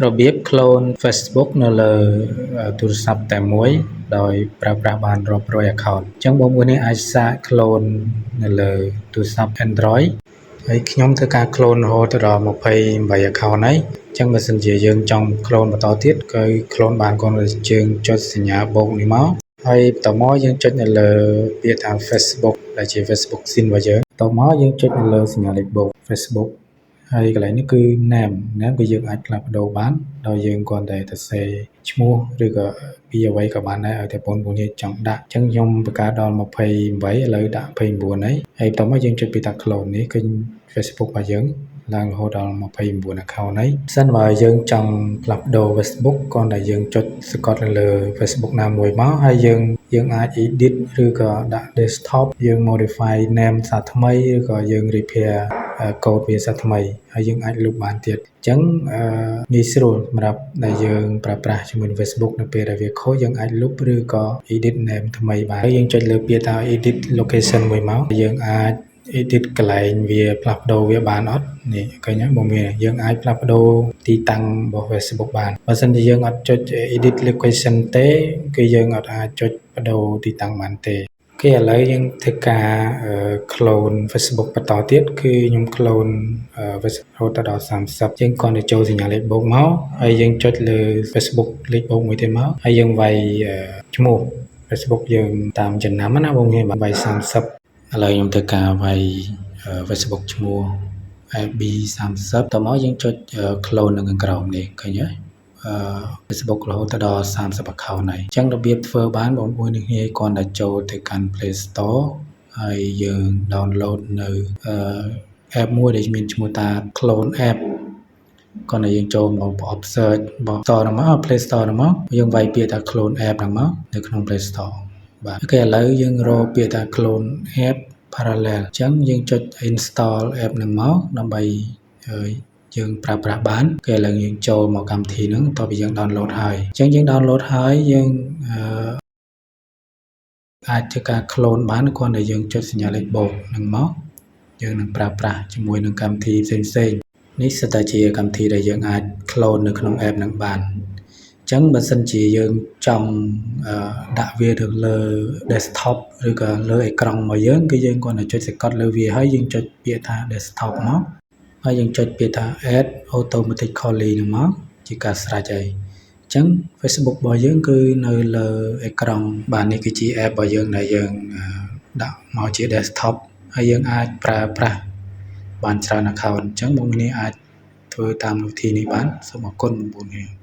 របៀប clone Facebook នៅលើទូរស័ព្ទតែមួយដោយប្រើប្រាស់បានរាប់រយ account អញ្ចឹងបងប្អូននេះអាចសាក clone នៅលើទូរស័ព្ទ Android ហើយខ្ញុំធ្វើការ clone រហូតដល់28 account ហើយអញ្ចឹងបើសិនជាយើងចង់ clone បន្តទៀតគឺ clone បានគ្រាន់តែយើងចុចសញ្ញាបូកនេះមកហើយបន្តមកយើងចុចនៅលើពាក្យថា Facebook ដែលជា Facebook scene របស់យើងបន្តមកយើងចុចនៅលើសញ្ញាលេខបូក Facebook ហើយកន្លែងនេះគឺ name គឺយើងអាចផ្លាស់ប្ដូរបានដោយយើងគ្រាន់តែសរសេរឈ្មោះឬក៏ពីអ្វីក៏បានដែរឲ្យតែបងប្អូនយើងចង់ដាក់អញ្ចឹងខ្ញុំបង្កើតដល់28ឥឡូវដាក់29ហើយបន្តមកយើងចុចពីតា clone នេះគឺ Facebook របស់យើងឡើងរហូតដល់29 account ហើយសិនបើយើងចង់ផ្លាស់ប្ដូរ Facebook គ្រាន់តែយើងចុចសកត់នៅលើ Facebook ណាមួយមកហើយយើងអាច edit ឬក៏ដាក់ desktop យើង modify name សាថ្មីឬក៏យើង repair code វាសាថ្មីហើយយើងអាចលុបបានទៀតអញ្ចឹងងាយស្រួលសម្រាប់ដែលយើងប្រើប្រាស់ជាមួយ Facebook នៅពេលដែលវាខូចយើងអាចលុបឬក៏ edit name ថ្មីបានហើយយើងចុចលើពាក្យថា edit location មួយមកយើងអាច edit កន្លែងវាផ្លាស់ប្ដូរវាបានអត់នេះឃើញហ្នឹងបងមានយើងអាចផ្លាស់ប្ដូរទីតាំងរបស់ Facebook បានបើមិនជាយើងអត់ចុច edit location ទេគឺយើងអត់អាចចុចប្ដូរទីតាំងបានទេឥឡូវយើងធ្វើការ clone Facebook បន្តទៀតគឺខ្ញុំ clone Facebook រហូតដល់30យើងគ្រាន់តែចូលសញ្ញាលេខបូកមកហើយយើងចុចលើ Facebook លេខបូកមួយទៀតមកហើយយើងវាយឈ្មោះ Facebook យើងតាមចំណាំណាបងមានវាយ30ឥឡូវខ្ញុំធ្វើការវាយ Facebook ឈ្មោះ AB30 តមកយើងចុច clone នៅខាងក្រោមនេះឃើញទេFacebook រហូតដល់30 account ហើយអញ្ចឹងរបៀបធ្វើបានបងប្អូននេះគ្រាន់តែចូលទៅកាន់ Play Store ហើយយើង download នៅapp មួយដែលមានឈ្មោះថា Clone App គ្រាន់តែយើងចូលមកប្រអប់ search របស់ Store ហ្នឹងមក Play Store ហ្នឹងមកយើងវាយពាក្យថា Clone App ហ្នឹងមកនៅក្នុង Play Store បាទឥឡូវយើងរកពាក្យថា Clone App Parallel អញ្ចឹងយើងចុច install app ហ្នឹងមកដើម្បីយើងប្រើប្រាស់បានឥឡូវយើងចូលមកកម្មវិធីហ្នឹងតទៅយើង download ហើយអញ្ចឹងយើង download ហើយយើងអាចធ្វើការ clone បានគ្រាន់តែយើងចុចសញ្ញាលេខបូកហ្នឹងមកយើងនឹងប្រើប្រាស់ជាមួយនឹងកម្មវិធីផ្សេងៗនេះសិតតែជាកម្មវិធីដែលយើងអាច clone នៅក្នុង app ហ្នឹងបានអញ្ចឹងបើសិនជាយើងចង់ដាក់វាទៅលើ desktop ឬក៏លើអេក្រង់របស់យើងគឺយើងគ្រាន់តែចុចសកត់លើវាហើយយើងចុចពាក្យថា desktop មកហើយយើងចុចពាក្យថា add automatically ហ្នឹងមកជាការស្រេចហើយអញ្ចឹង Facebook របស់យើងគឺនៅលើអេក្រង់បាទនេះគឺជា app របស់យើងដែលយើងដាក់មកជា desktop ហើយយើងអាចប្រើប្រាស់បានច្រើន account អញ្ចឹងបងប្អូនអាចធ្វើតាមវិធីនេះបានសូមអរគុណបងប្អូន